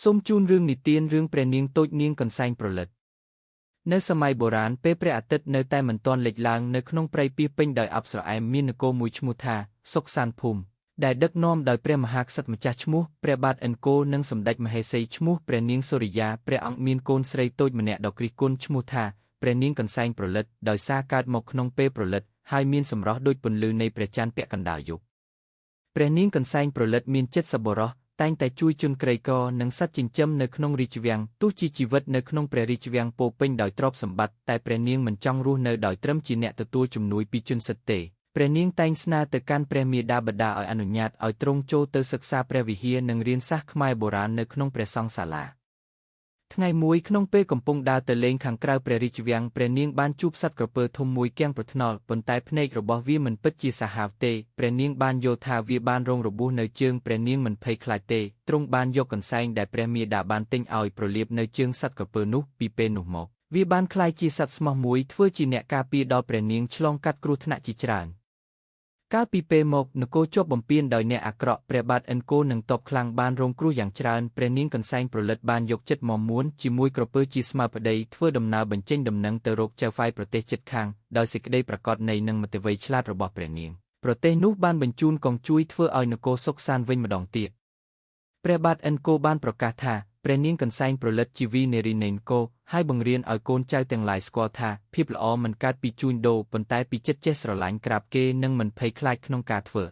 សូមជូនរឿងនិទានរឿងព្រះនាងតូចនាងកន្សែងប្រលិតនៅសម័យបុរាណពេលព្រះអាទិត្យនៅតែមិនទាន់លិចឡើងនៅក្នុងព្រៃពាសពេញដោយអប្សរាឯមមាននគរមួយឈ្មោះថាសុកសានភូមិដែលដឹកនាំដោយព្រះមហាក្សត្រម្ចាស់ឈ្មោះព្រះបាទឥន្ទគោនិងសម្ដេចមហេសីឈ្មោះព្រះនាងសូរិយាព្រះអង្គមានកូនស្រីតូចម្នាក់ដ៏គ្រីស្ទគុណឈ្មោះថាព្រះនាងកន្សែងប្រលិតដោយសារកើតមកក្នុងពេលប្រលិតហើយមានសម្រស់ដូចពន្លឺនៃព្រះច័ន្ទពាក់កណ្ដាលយប់ព្រះនាងកន្សែងប្រលិតមានចិត្តសប្បុរសតែងតែជួយជនក្រីក្រនិងសត្វចិញ្ចឹមនៅក្នុងរាជវាំងទោះជាជីវិតនៅក្នុងព្រះរាជវាំងពោពេញដោយទ្រព្យសម្បត្តិតែព្រះនាងមិនចង់រស់នៅដោយត្រឹមជាអ្នកទទួលជំនួយពីជនសិទ្ធិទេព្រះនាងតែងស្នើទៅកាន់ព្រះមាតាបិតាឲ្យអនុញ្ញាតឲ្យទ្រង់ចូលទៅសិក្សាព្រះវិហារនិងរៀនសាស្ត្រខ្មែរបុរាណនៅក្នុងព្រះសង្ឃសាលាថ្ងៃមួយក្នុងពេលកំពុងដើរទៅលេងខាងក្រៅព្រះរាជវាំងព្រះនាងបានជួបសត្វក្រពើធំមួយគាំងប្រថ្នល់ប៉ុន្តែភ្នែករបស់វាមិនពិតជាសាហាវទេព្រះនាងបានយល់ថាវាបានរងរបួសនៅជើងព្រះនាងមិនភ័យខ្លាចទេទ្រង់បានយកកន្សែងដែលព្រះមាតាបានទិញឲ្យប្រលាបនៅជើងសត្វក្រពើនោះពីពេលនោះមកវាបានក្លាយជាសត្វស្មោះមួយធ្វើជាអ្នកការពារដល់ព្រះនាងឆ្លងកាត់គ្រោះថ្នាក់ជាច្រើនកាលពីពេលមកនគរជាប់បំពានដោយអ្នកអាក្រក់ព្រះបាទឥន្ទគោនិងទ័ពខ្លាំងបានរងគ្រោះយ៉ាងច្រើនព្រះនាងកន្សែងប្រលិតបានយកចិត្តមាំមួនជាមួយក្រពើជាស្មាប្តីធ្វើដំណើរបញ្ចេញដំណឹងទៅរកចៅហ្វាយប្រទេសជិតខាងដោយសេចក្តីប្រាកដនៃនឹងមតិវ័យឆ្លាតរបស់ព្រះនាងប្រទេសនោះបានបញ្ជូនកងជួយធ្វើឲ្យនគរសុខសាន្តវិញម្ដងទៀតព្រះបាទឥន្ទគោបានប្រកាសថាព្រះនាងកន្សែងប្រលិតជាវីនារីនៃនគរហើយបង្រៀនឲ្យកូនចៅទាំងឡាយស្គាល់ថាភាពល្អមិនកើតពីជួញដូរប៉ុន្តែពីចិត្តចេះស្រឡាញ់ក្រាបគេនិងមិនភ័យខ្លាចក្នុងការធ្វើ